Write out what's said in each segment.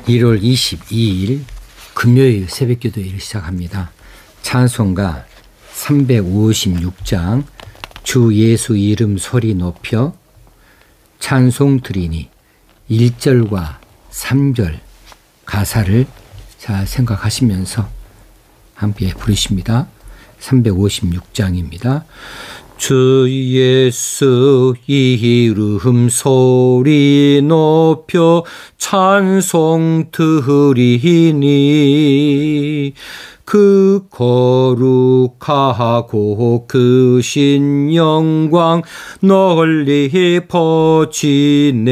1월 22일 금요일 새벽기도회를 시작합니다. 찬송가 356장 주 예수 이름 소리 높여 찬송 드리니 1절과 3절 가사를 잘 생각하시면서 함께 부르십니다. 356장입니다. 주 예수 이름 소리 높여 찬송 드리니 그 거룩하고 크신 영광 널리 퍼지네.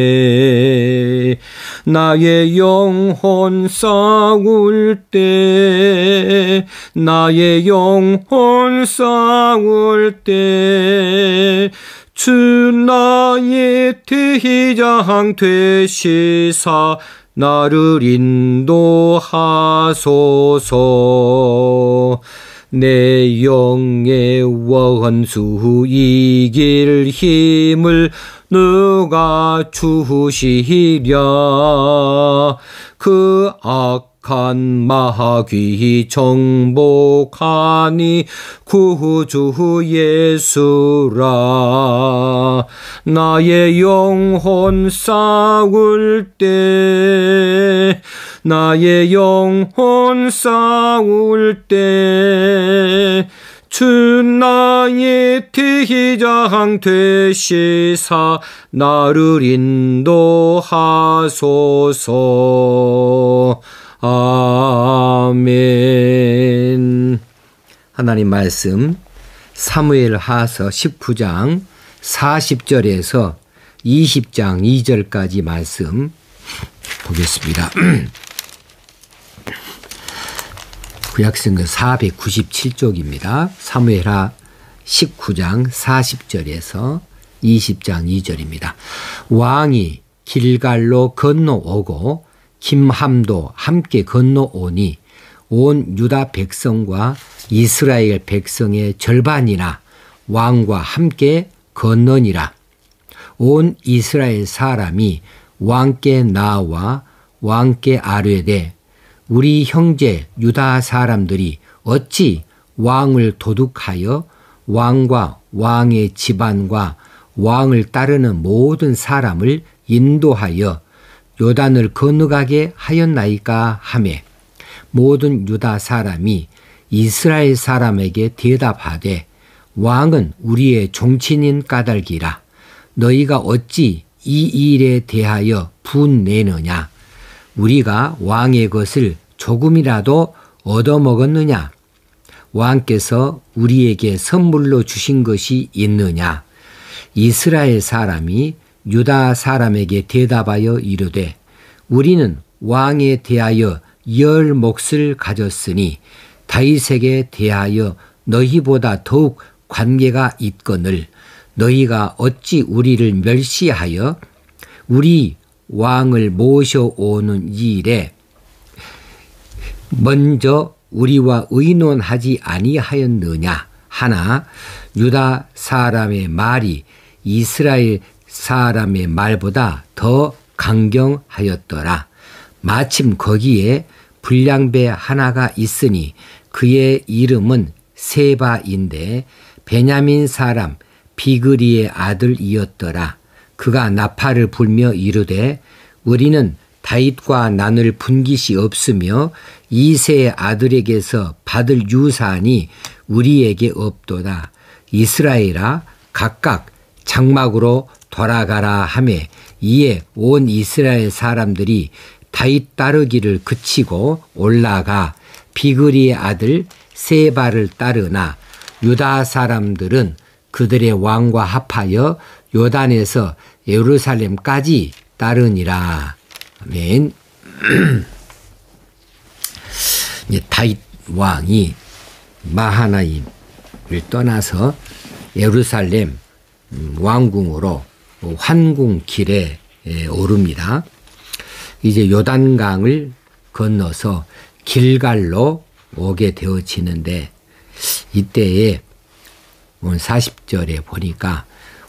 나의 영혼 싸울 때 나의 영혼 싸울 때 주 나의 대장 되시사 나를 인도하소서. 내 영의 원수 이길 힘을 누가 주시랴. 그 악한 마귀 정복하니 구주 예수라. 나의 영혼 싸울 때 나의 영혼 싸울 때 주 나의 대장 되시사 나를 인도하소서. 아멘. 하나님 말씀 사무엘하서 19장 40절에서 20장 2절까지 말씀 보겠습니다. 구약성경 497쪽입니다. 사무엘하 19장 40절에서 20장 2절입니다. 왕이 길갈로 건너오고 김함도 함께 건너오니 온 유다 백성과 이스라엘 백성의 절반이나 왕과 함께 건너니라. 온 이스라엘 사람이 왕께 나와 왕께 아뢰되 우리 형제 유다 사람들이 어찌 왕을 도둑하여 왕과 왕의 집안과 왕을 따르는 모든 사람을 인도하여 요단을 건너가게 하였나이까 하매 모든 유다 사람이 이스라엘 사람에게 대답하되 왕은 우리의 종친인 까닭이라. 너희가 어찌 이 일에 대하여 분내느냐. 우리가 왕의 것을 조금이라도 얻어먹었느냐. 왕께서 우리에게 선물로 주신 것이 있느냐. 이스라엘 사람이 유다 사람에게 대답하여 이르되 우리는 왕에 대하여 10몫을 가졌으니 다윗에게 대하여 너희보다 더욱 관계가 있거늘 너희가 어찌 우리를 멸시하여 우리 왕을 모셔오는 일에 먼저 우리와 의논하지 아니하였느냐 하나 유다 사람의 말이 이스라엘 사람의 말보다 더 강경하였더라. 마침 거기에 불량배 하나가 있으니 그의 이름은 세바인데 베냐민 사람 비그리의 아들이었더라. 그가 나팔을 불며 이르되 우리는 다윗과 나눌 분깃이 없으며 이새의 아들에게서 받을 유산이 우리에게 없도다. 이스라엘아 각각 장막으로 돌아가라 하매 이에 온 이스라엘 사람들이 다윗 따르기를 그치고 올라가 비그리의 아들 세바를 따르나 유다 사람들은 그들의 왕과 합하여 요단에서 예루살렘까지 따르니라. 아멘. 다윗 왕이 마하나임을 떠나서 예루살렘 왕궁으로 환궁길에 오릅니다. 이제 요단강을 건너서 길갈로 오게 되어지는데 이때에 40절에 보니까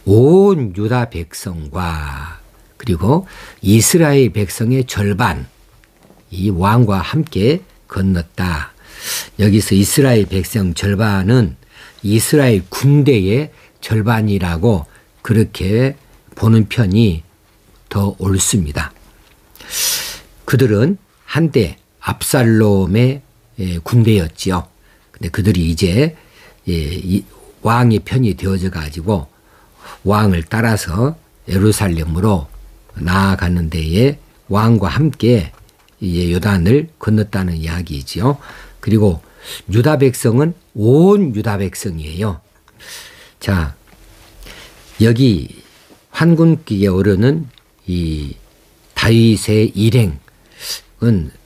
온 유다 백성과 그리고 이스라엘 백성의 절반 이 왕과 함께 건넜다. 여기서 이스라엘 백성 절반은 이스라엘 군대의 절반이라고 그렇게 보는 편이 더 옳습니다. 그들은 한때 압살롬의 군대였지요. 근데 그들이 이제 왕의 편이 되어져 가지고 왕을 따라서 예루살렘으로 나아가는 데에 왕과 함께 이제 요단을 건넜다는 이야기이지요. 그리고 유다 백성은 온 유다 백성이에요. 자, 여기 환군기에 오르는 이 다윗의 일행은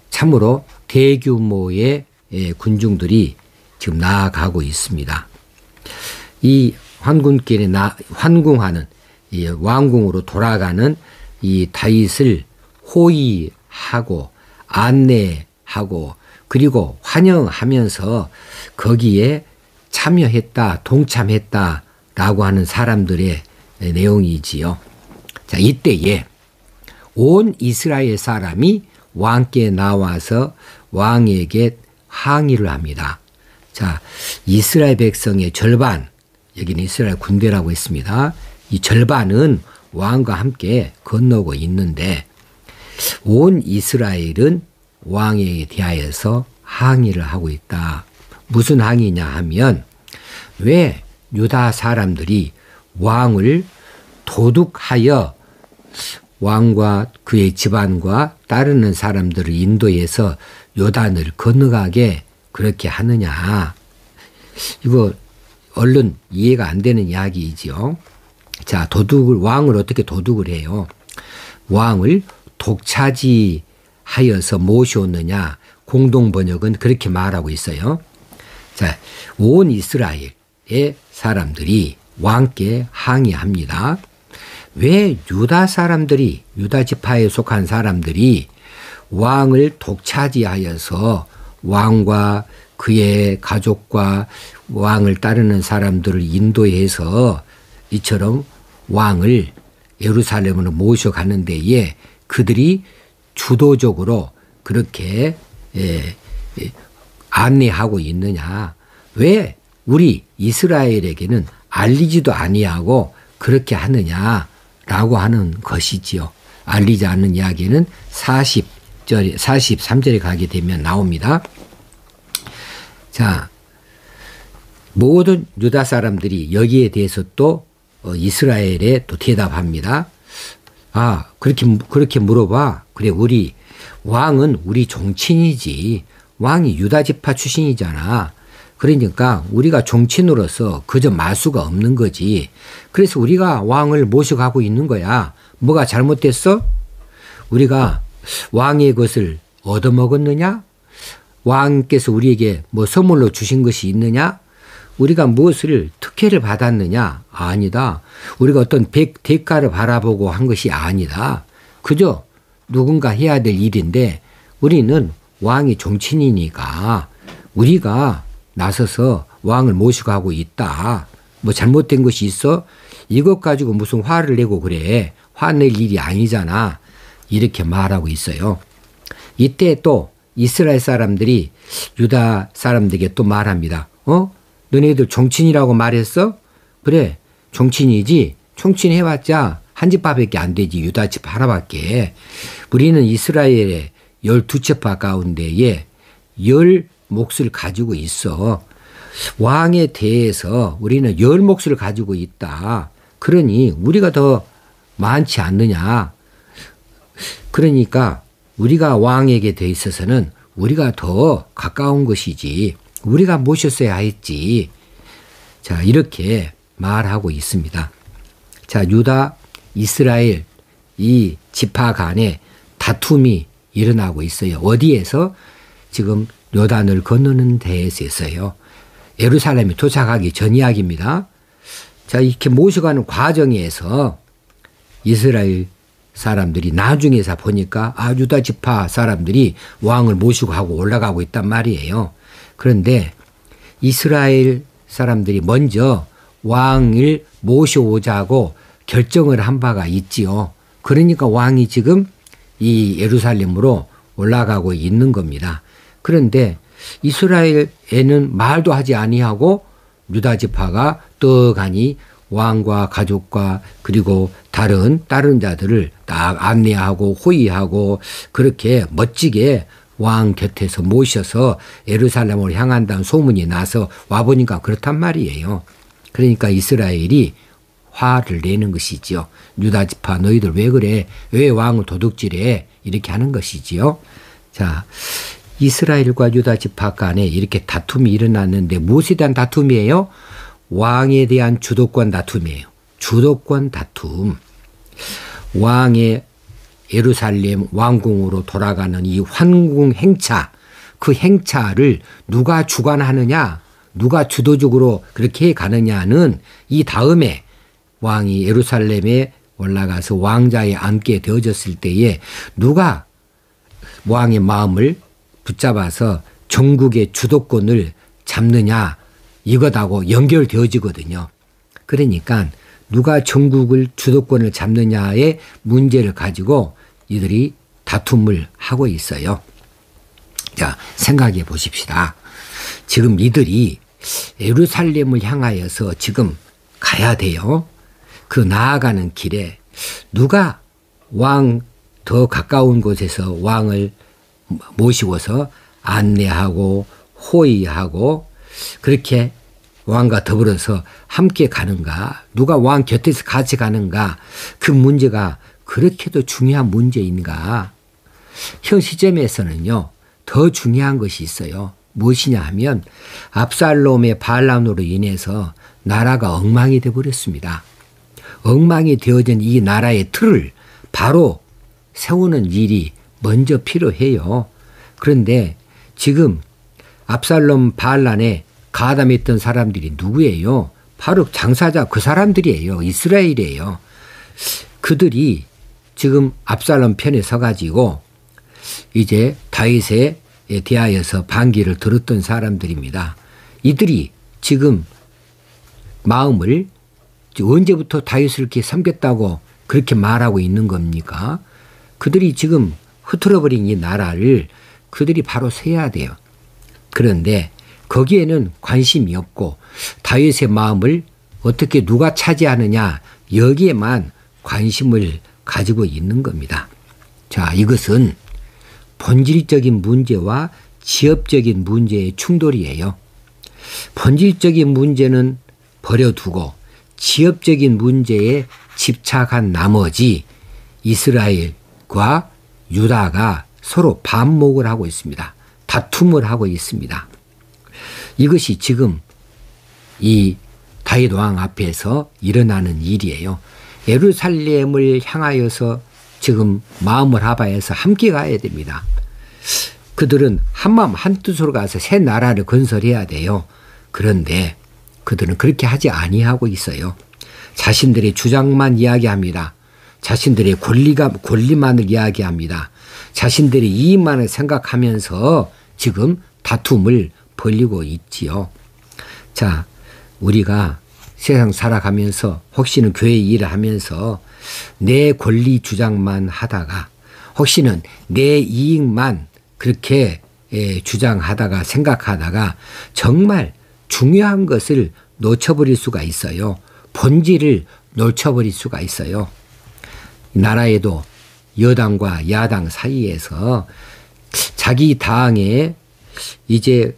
참으로 대규모의 군중들이 지금 나아가고 있습니다. 이 환군길에 환궁하는 이 왕궁으로 돌아가는 이 다윗을 호위하고 안내하고 그리고 환영하면서 거기에 참여했다, 동참했다라고 하는 사람들의 내용이지요. 자, 이때에 온 이스라엘 사람이 왕께 나와서 왕에게 항의를 합니다. 자, 이스라엘 백성의 절반, 여기는 이스라엘 군대라고 했습니다. 이 절반은 왕과 함께 건너고 있는데 온 이스라엘은 왕에 대하여서 항의를 하고 있다. 무슨 항의냐 하면 왜 유다 사람들이 왕을 도둑하여 왕과 그의 집안과 따르는 사람들을 인도해서 요단을 건너가게 그렇게 하느냐. 이거 얼른 이해가 안 되는 이야기이지요. 자, 왕을 어떻게 도둑을 해요? 왕을 독차지하여서 모셔오느냐. 공동 번역은 그렇게 말하고 있어요. 자, 온 이스라엘의 사람들이 왕께 항의합니다. 왜 유다 사람들이, 유다 지파에 속한 사람들이 왕을 독차지하여서 왕과 그의 가족과 왕을 따르는 사람들을 인도해서 이처럼 왕을 예루살렘으로 모셔가는 데에 그들이 주도적으로 그렇게 안내하고 있느냐. 왜 우리 이스라엘에게는 알리지도 아니하고 그렇게 하느냐라고 하는 것이지요. 알리지 않는 이야기는 43절에 가게 되면 나옵니다. 자, 모든 유다 사람들이 여기에 대해서 또 이스라엘에 또 대답합니다. 아, 그렇게 물어봐. 그래, 왕은 우리 종친이지. 왕이 유다 지파 출신이잖아. 그러니까 우리가 종친으로서 그저 말 수가 없는 거지. 그래서 우리가 왕을 모셔가고 있는 거야. 뭐가 잘못됐어? 우리가 왕의 것을 얻어먹었느냐? 왕께서 우리에게 뭐 선물로 주신 것이 있느냐? 우리가 무엇을 특혜를 받았느냐? 아니다. 우리가 어떤 대가를 바라보고 한 것이 아니다. 그저 누군가 해야 될 일인데 우리는 왕이 종친이니까 우리가 나서서 왕을 모시고 하고 있다. 뭐 잘못된 것이 있어? 이것 가지고 무슨 화를 내고 그래. 화낼 일이 아니잖아. 이렇게 말하고 있어요. 이때 또 이스라엘 사람들이 유다 사람들에게 또 말합니다. 너네들 종친이라고 말했어? 그래, 종친이지. 종친해봤자 한 집밥밖에 안 되지. 유다 집 하나밖에. 우리는 이스라엘의 12지파 가운데에 10몫을 가지고 있어. 왕에 대해서 우리는 10몫을 가지고 있다. 그러니 우리가 더 많지 않느냐. 그러니까 우리가 왕에게 돼 있어서는 우리가 더 가까운 것이지. 우리가 모셨어야 했지. 자, 이렇게 말하고 있습니다. 자, 유다, 이스라엘 이 지파 간에 다툼이 일어나고 있어요. 어디에서? 지금 요단을 건너는 데에서요. 예루살렘에 도착하기 전 이야기입니다. 자, 이렇게 모셔가는 과정에서 이스라엘 사람들이 나중에서 보니까 유다 지파 사람들이 왕을 모시고 하고 올라가고 있단 말이에요. 그런데 이스라엘 사람들이 먼저 왕을 모셔오자고 결정을 한 바가 있지요. 그러니까 왕이 지금 이 예루살렘으로 올라가고 있는 겁니다. 그런데 이스라엘에는 말도 하지 아니하고 유다 지파가 떡하니 왕과 가족과 그리고 다른 자들을 딱 안내하고 호위하고 그렇게 멋지게 왕 곁에서 모셔서 예루살렘으로 향한다는 소문이 나서 와보니까 그렇단 말이에요. 그러니까 이스라엘이 화를 내는 것이지요. 유다 지파 너희들 왜 그래? 왜 왕을 도둑질해? 이렇게 하는 것이지요. 자, 이스라엘과 유다 지파 간에 이렇게 다툼이 일어났는데 무엇에 대한 다툼이에요? 왕에 대한 주도권 다툼이에요. 주도권 다툼. 왕의 예루살렘 왕궁으로 돌아가는 이 환궁 행차, 그 행차를 누가 주관하느냐, 누가 주도적으로 그렇게 가느냐는 이 다음에 왕이 예루살렘에 올라가서 왕자에 앉게 되어졌을 때에 누가 왕의 마음을 붙잡아서 전국의 주도권을 잡느냐 이것하고 연결되어지거든요. 그러니까 누가 전국을 주도권을 잡느냐의 문제를 가지고 이들이 다툼을 하고 있어요. 자, 생각해 보십시다. 지금 이들이 예루살렘을 향하여서 지금 가야 돼요. 그 나아가는 길에 누가 왕 더 가까운 곳에서 왕을 모시고서 안내하고 호위하고 그렇게 왕과 더불어서 함께 가는가, 누가 왕 곁에서 같이 가는가, 그 문제가 그렇게도 중요한 문제인가. 현 시점에서는요, 더 중요한 것이 있어요. 무엇이냐 하면 압살롬의 반란으로 인해서 나라가 엉망이 되어버렸습니다. 엉망이 되어진 이 나라의 틀을 바로 세우는 일이 먼저 필요해요. 그런데 지금 압살롬 반란에 가담했던 사람들이 누구예요? 바로 장사자 그 사람들이에요. 이스라엘이에요. 그들이 지금 압살롬 편에 서가지고 이제 다윗에 대하여서 반기를 들었던 사람들입니다. 이들이 지금 마음을 언제부터 다윗을 이렇게 섬겼다고 그렇게 말하고 있는 겁니까? 그들이 지금 흐트러버린 이 나라를 그들이 바로 세야 돼요. 그런데 거기에는 관심이 없고 다윗의 마음을 어떻게 누가 차지하느냐 여기에만 관심을 가지고 있는 겁니다. 자, 이것은 본질적인 문제와 지엽적인 문제의 충돌이에요. 본질적인 문제는 버려두고 지엽적인 문제에 집착한 나머지 이스라엘과 유다가 서로 반목을 하고 있습니다. 다툼을 하고 있습니다. 이것이 지금 이 다윗 왕 앞에서 일어나는 일이에요. 예루살렘을 향하여서 지금 마음을 합하여서 함께 가야 됩니다. 그들은 한마음 한뜻으로 가서 새 나라를 건설해야 돼요. 그런데 그들은 그렇게 하지 아니하고 있어요. 자신들의 주장만 이야기합니다. 자신들의 권리만을 이야기합니다. 자신들의 이익만을 생각하면서 지금 다툼을 벌이고 있지요. 자, 우리가 세상 살아가면서 혹시는 교회 일을 하면서 내 권리 주장만 하다가 혹시는 내 이익만 그렇게 주장하다가 생각하다가 정말 중요한 것을 놓쳐버릴 수가 있어요. 본질을 놓쳐버릴 수가 있어요. 나라에도 여당과 야당 사이에서 자기 당에 이제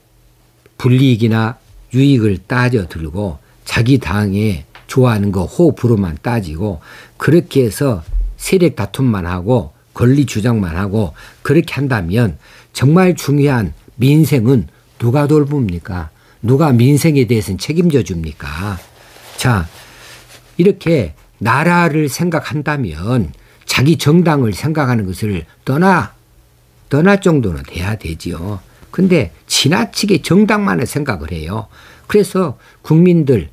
불이익이나 유익을 따져 들고 자기 당에 좋아하는 거 호불호만 따지고 그렇게 해서 세력 다툼만 하고 권리 주장만 하고 그렇게 한다면 정말 중요한 민생은 누가 돌봅니까? 누가 민생에 대해서는 책임져 줍니까? 자, 이렇게 나라를 생각한다면 자기 정당을 생각하는 것을 떠날 정도는 돼야 되지요. 근데 지나치게 정당만을 생각을 해요. 그래서 국민들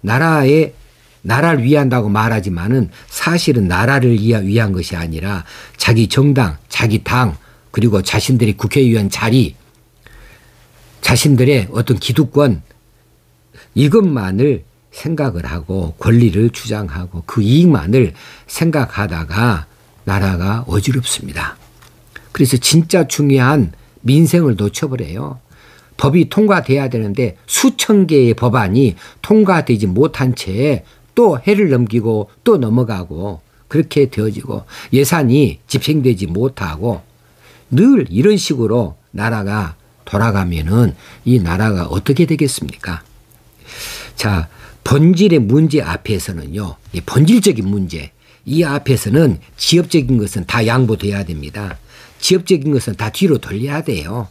나라를 위한다고 말하지만은 사실은 나라를 위한 것이 아니라 자기 정당, 자기 당, 그리고 자신들의 국회의원 자리, 자신들의 어떤 기득권 이것만을 생각을 하고 권리를 주장하고 그 이익만을 생각하다가 나라가 어지럽습니다. 그래서 진짜 중요한 민생을 놓쳐버려요. 법이 통과돼야 되는데 수천 개의 법안이 통과되지 못한 채 또 해를 넘기고 또 넘어가고 그렇게 되어지고 예산이 집행되지 못하고 늘 이런 식으로 나라가 돌아가면은 이 나라가 어떻게 되겠습니까? 자, 본질의 문제 앞에서는요, 이 본질적인 문제, 이 앞에서는 지엽적인 것은 다 양보돼야 됩니다. 지엽적인 것은 다 뒤로 돌려야 돼요.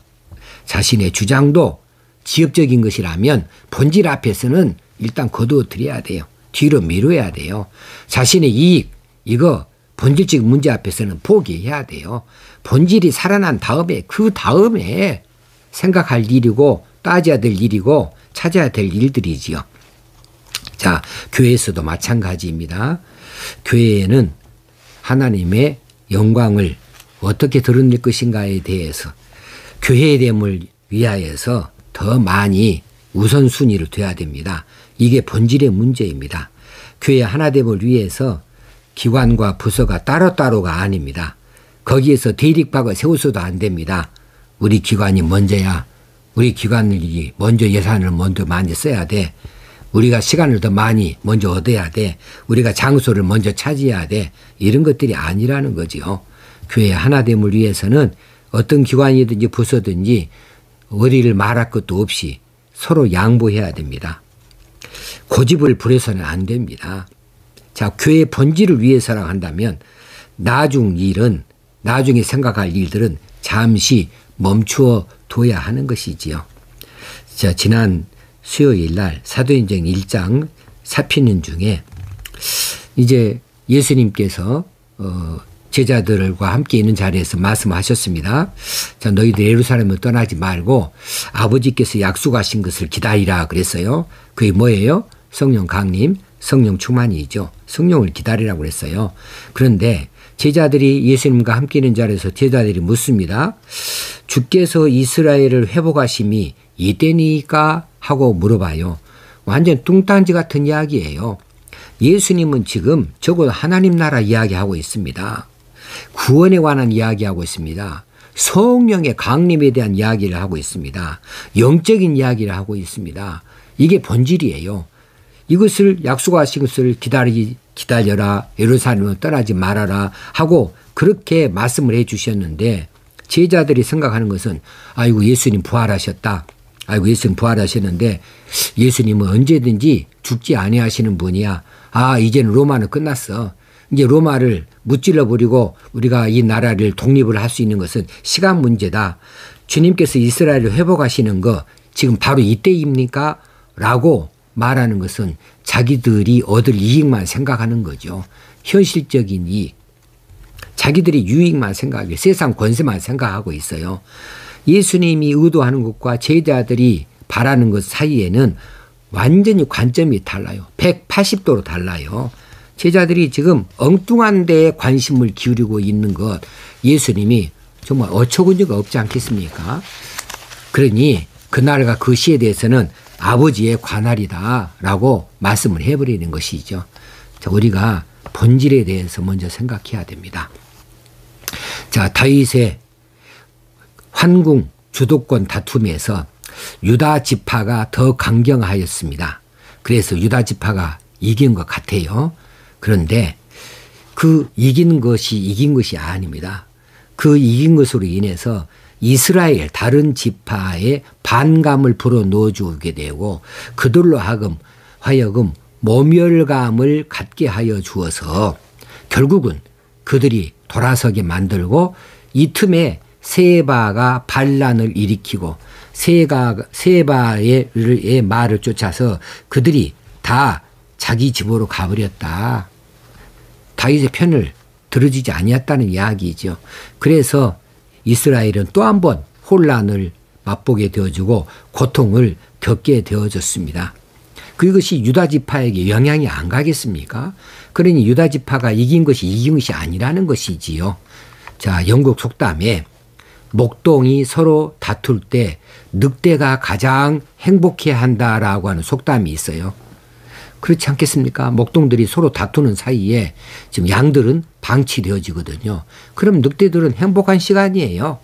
자신의 주장도 지엽적인 것이라면 본질 앞에서는 일단 거두어 드려야 돼요. 뒤로 미뤄야 돼요. 자신의 이익, 이거 본질적인 문제 앞에서는 포기해야 돼요. 본질이 살아난 다음에 그 다음에 생각할 일이고 따져야 될 일이고 찾아야 될 일들이지요. 자, 교회에서도 마찬가지입니다. 교회에는 하나님의 영광을 어떻게 드러낼 것인가에 대해서 교회의 됨을 위하여서 더 많이 우선순위로 돼야 됩니다. 이게 본질의 문제입니다. 교회 하나됨을 위해서 기관과 부서가 따로따로가 아닙니다. 거기에서 대립박을 세워서도 안 됩니다. 우리 기관이 먼저야. 우리 기관이 먼저 예산을 먼저 많이 써야 돼. 우리가 시간을 더 많이 먼저 얻어야 돼. 우리가 장소를 먼저 차지해야 돼. 이런 것들이 아니라는 거지요. 교회 하나됨을 위해서는 어떤 기관이든지 부서든지 어디를 말할 것도 없이 서로 양보해야 됩니다. 고집을 부려서는 안 됩니다. 자, 교회 본질을 위해서라고 한다면 나중에 생각할 일들은 잠시 멈추어 둬야 하는 것이지요. 자, 지난 수요일 날 사도행전 1장 살피는 중에 이제 예수님께서 제자들과 함께 있는 자리에서 말씀하셨습니다. 자, 너희들 예루살렘을 떠나지 말고 아버지께서 약속하신 것을 기다리라 그랬어요. 그게 뭐예요? 성령 강림, 성령 충만이죠. 성령을 기다리라고 그랬어요. 그런데 제자들이 예수님과 함께 있는 자리에서 제자들이 묻습니다. 주께서 이스라엘을 회복하심이 이때니까 하고 물어봐요. 완전 뚱딴지 같은 이야기예요. 예수님은 지금 적어도 하나님 나라 이야기하고 있습니다. 구원에 관한 이야기하고 있습니다. 성령의 강림에 대한 이야기를 하고 있습니다. 영적인 이야기를 하고 있습니다. 이게 본질이에요. 이것을 약속하신 것을 기다려라. 예루살렘을 떠나지 말아라 하고 그렇게 말씀을 해 주셨는데 제자들이 생각하는 것은 아이고 예수님 부활하셨다. 아이고 예수님 부활하셨는데 예수님은 언제든지 죽지 아니하시는 분이야. 아, 이제는 로마는 끝났어. 이제 로마를 무찔러 버리고 우리가 이 나라를 독립을 할 수 있는 것은 시간 문제다. 주님께서 이스라엘을 회복하시는 거 지금 바로 이때입니까? 라고 말하는 것은 자기들이 얻을 이익만 생각하는 거죠. 현실적인 이익. 자기들이 유익만 생각하고 세상 권세만 생각하고 있어요. 예수님이 의도하는 것과 제자들이 바라는 것 사이에는 완전히 관점이 달라요. 180도로 달라요. 제자들이 지금 엉뚱한 데에 관심을 기울이고 있는 것 예수님이 정말 어처구니가 없지 않겠습니까? 그러니 그날과 그 시에 대해서는 아버지의 관할이다라고 말씀을 해버리는 것이죠. 자, 우리가 본질에 대해서 먼저 생각해야 됩니다. 자, 다윗의 환궁 주도권 다툼에서 유다 지파가 더 강경하였습니다. 그래서 유다 지파가 이긴 것 같아요. 그런데 그 이긴 것이 아닙니다. 그 이긴 것으로 인해서 이스라엘 다른 지파에 반감을 불어넣어주게 되고 그들로 하여금 모멸감을 갖게 하여 주어서 결국은 그들이 돌아서게 만들고 이 틈에 세바가 반란을 일으키고 세바의 말을 쫓아서 그들이 다 자기 집으로 가버렸다. 다윗의 편을 들어주지 아니었다는 이야기죠. 그래서 이스라엘은 또 한 번 혼란을 맛보게 되어지고 고통을 겪게 되어졌습니다. 그것이 유다 지파에게 영향이 안 가겠습니까? 그러니 유다 지파가 이긴 것이 아니라는 것이지요. 자, 영국 속담에 목동이 서로 다툴 때 늑대가 가장 행복해한다라고 하는 속담이 있어요. 그렇지 않겠습니까? 목동들이 서로 다투는 사이에 지금 양들은 방치되어지거든요. 그럼 늑대들은 행복한 시간이에요.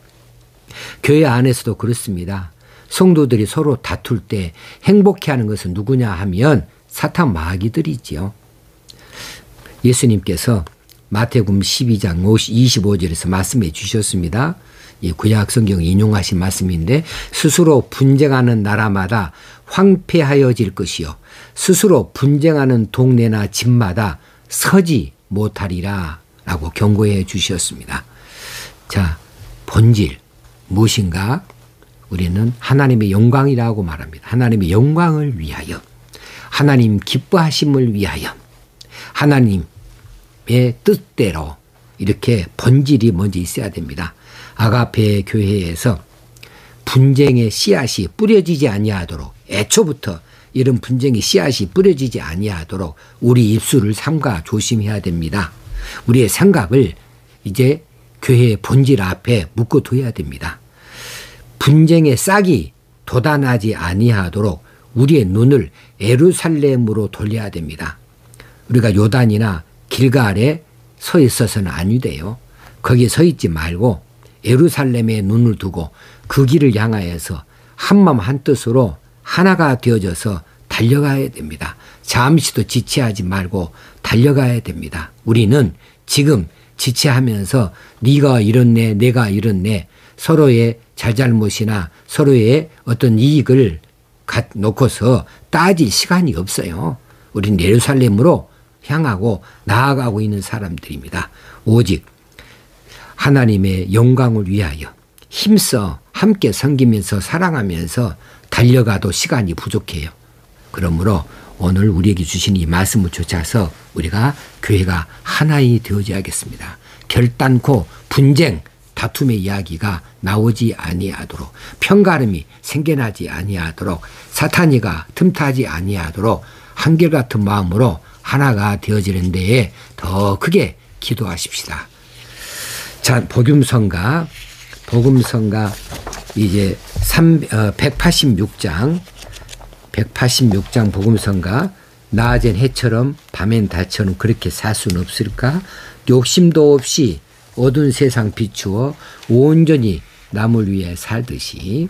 교회 안에서도 그렇습니다. 성도들이 서로 다툴 때 행복해하는 것은 누구냐 하면 사탄 마귀들이지요. 예수님께서 마태복음 12장 25절에서 말씀해 주셨습니다. 이 구약 성경 인용하신 말씀인데 스스로 분쟁하는 나라마다 황폐하여질 것이요 스스로 분쟁하는 동네나 집마다 서지 못하리라 라고 경고해 주셨습니다. 자, 본질 무엇인가? 우리는 하나님의 영광이라고 말합니다. 하나님의 영광을 위하여, 하나님 기뻐하심을 위하여, 하나님의 뜻대로 이렇게 본질이 먼저 있어야 됩니다. 아가페 교회에서 분쟁의 씨앗이 뿌려지지 아니하도록, 애초부터 이런 분쟁의 씨앗이 뿌려지지 아니하도록 우리 입술을 삼가 조심해야 됩니다. 우리의 생각을 이제 교회의 본질 앞에 묶어둬야 됩니다. 분쟁의 싹이 돋아나지 아니하도록 우리의 눈을 예루살렘으로 돌려야 됩니다. 우리가 요단이나 길갈에 서 있어서는 아니 돼요. 거기에 서 있지 말고 예루살렘에 눈을 두고 그 길을 향하여서 한마음 한뜻으로 하나가 되어져서 달려가야 됩니다. 잠시도 지체하지 말고 달려가야 됩니다. 우리는 지금 지체하면서 네가 이렇네 내가 이렇네 서로의 잘잘못이나 서로의 어떤 이익을 놓고서 따질 시간이 없어요. 우리는 예루살렘으로 향하고 나아가고 있는 사람들입니다. 오직 하나님의 영광을 위하여 힘써 함께 섬기면서 사랑하면서 달려가도 시간이 부족해요. 그러므로 오늘 우리에게 주신 이 말씀을 쫓아서 우리가 교회가 하나이 되어져야겠습니다. 결단코 분쟁, 다툼의 이야기가 나오지 아니하도록, 편가름이 생겨나지 아니하도록, 사탄이가 틈타지 아니하도록 한결같은 마음으로 하나가 되어지는 데에 더 크게 기도하십시다. 자, 복음성가 이제 186장 복음성가 낮엔 해처럼 밤엔 달처럼 그렇게 살 수는 없을까? 욕심도 없이 어두운 세상 비추어 온전히 남을 위해 살듯이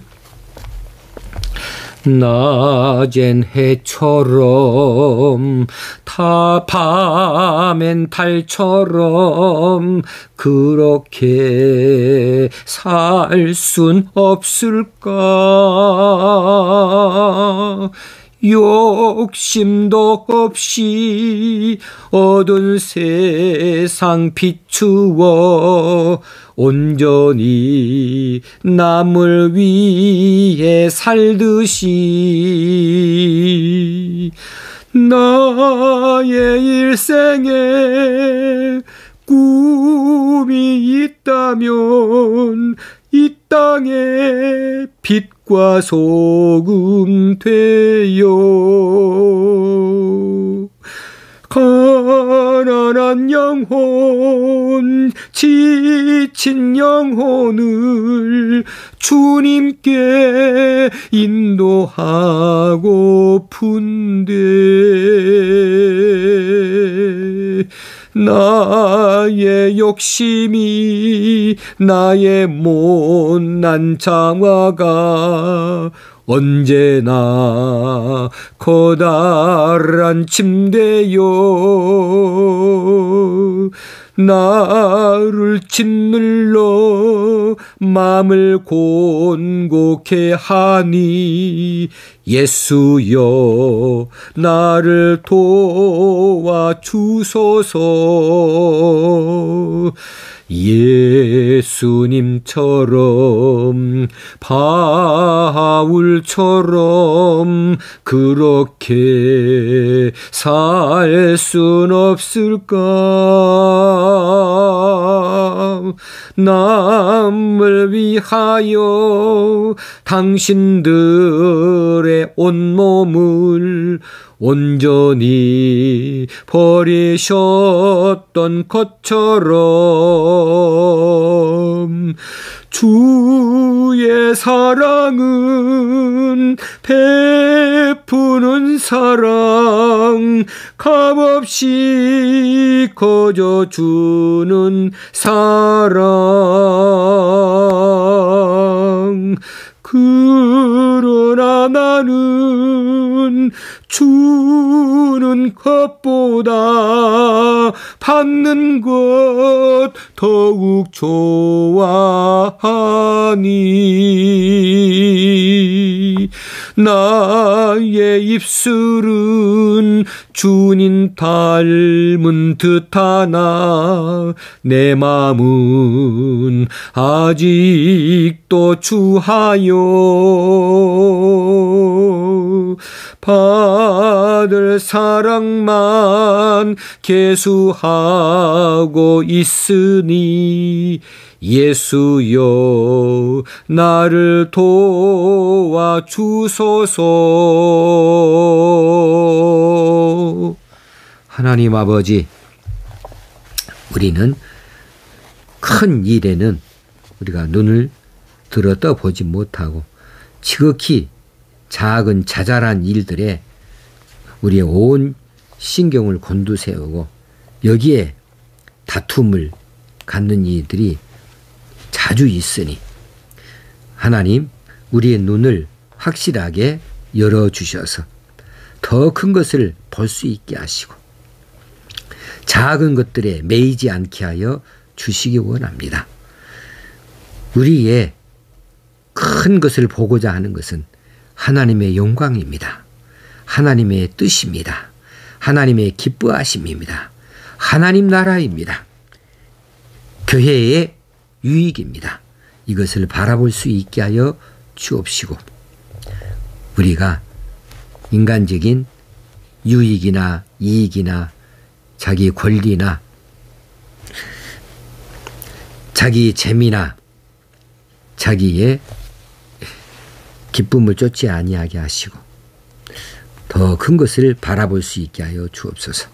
낮엔 해처럼 밤엔 달처럼 그렇게 살 순 없을까? 욕심도 없이 어두운 세상 비추어 온전히 남을 위해 살듯이 나의 일생에 꿈이 있다면 이 땅에 빛과 소금 되어 가난한 영혼 지친 영혼을 주님께 인도하고픈데 나의 욕심이 나의 못난 장화가 언제나 커다란 침대요 나를 짓눌러 마음을 곤곡해 하니 예수여 나를 도와주소서. 예수님처럼 바울처럼 그렇게 살 순 없을까? 남을 위하여 당신들의 온몸을 온전히 버리셨던 있던 것처럼 주의 사랑은 베푸는 사랑, 값없이 거저주는 사랑. 그러나 나는 주는 것보다 받는 것 더욱 좋아하니, 나의 입술은 주님 닮은 듯하나 내 마음은 아직도 주하여 받을 사랑만 계수하고 있으니, 예수여 나를 도와주소서. 하나님 아버지, 우리는 큰 일에는 우리가 눈을 들어 떠보지 못하고 지극히 작은 자잘한 일들에 우리의 온 신경을 곤두세우고 여기에 다툼을 갖는 이들이 자주 있으니, 하나님 우리의 눈을 확실하게 열어주셔서 더 큰 것을 볼 수 있게 하시고 작은 것들에 매이지 않게 하여 주시기 원합니다. 우리의 큰 것을 보고자 하는 것은 하나님의 영광입니다. 하나님의 뜻입니다. 하나님의 기뻐하심입니다. 하나님 나라입니다. 교회의 유익입니다. 이것을 바라볼 수 있게 하여 주옵시고, 우리가 인간적인 유익이나 이익이나 자기 권리나 자기 재미나 자기의 기쁨을 쫓지 아니하게 하시고 더 큰 것을 바라볼 수 있게 하여 주옵소서.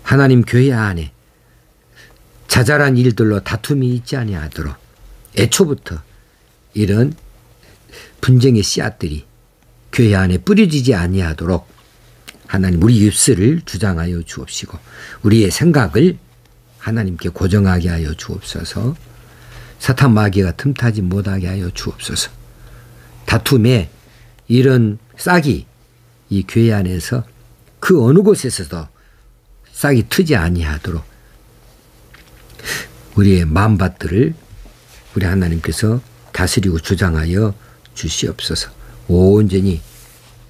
하나님 교회 안에 자잘한 일들로 다툼이 있지 아니하도록 애초부터 이런 분쟁의 씨앗들이 교회 안에 뿌려지지 아니하도록 하나님 우리 입술을 주장하여 주옵시고 우리의 생각을 하나님께 고정하게 하여 주옵소서. 사탄 마귀가 틈타지 못하게 하여 주옵소서. 다툼에 이런 싹이 이 교회 안에서 그 어느 곳에서도 싹이 트지 아니하도록 우리의 마음밭들을 우리 하나님께서 다스리고 주장하여 주시옵소서. 온전히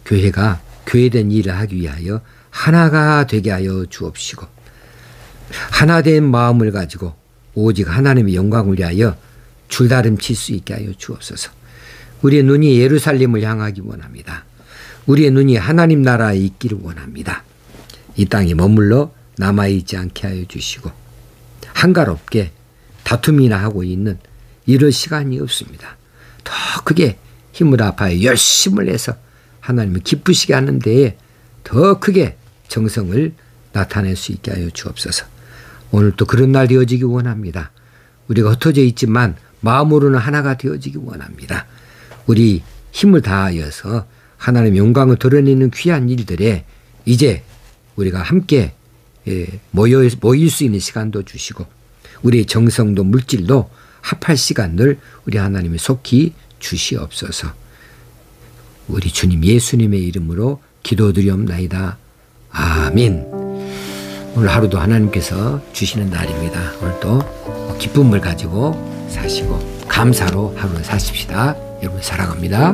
교회가 교회된 일을 하기 위하여 하나가 되게 하여 주옵시고 하나된 마음을 가지고 오직 하나님의 영광을 위하여 줄다름 칠 수 있게 하여 주옵소서. 우리의 눈이 예루살렘을 향하기 원합니다. 우리의 눈이 하나님 나라에 있기를 원합니다. 이 땅에 머물러 남아있지 않게 하여 주시고 한가롭게 다툼이나 하고 있는 이럴 시간이 없습니다. 더 크게 힘을 합하여 열심을 해서 하나님을 기쁘시게 하는 데에 더 크게 정성을 나타낼 수 있게 하여 주옵소서. 오늘 또 그런 날 되어지기 원합니다. 우리가 흩어져 있지만 마음으로는 하나가 되어지기 원합니다. 우리 힘을 다하여서 하나님의 영광을 드러내는 귀한 일들에 이제 우리가 함께 모일 수 있는 시간도 주시고 우리의 정성도 물질도 합할 시간을 우리 하나님이 속히 주시옵소서. 우리 주님 예수님의 이름으로 기도드리옵나이다. 아멘. 오늘 하루도 하나님께서 주시는 날입니다. 오늘도 기쁨을 가지고 사시고 감사로 하루 사십시다. 여러분 사랑합니다.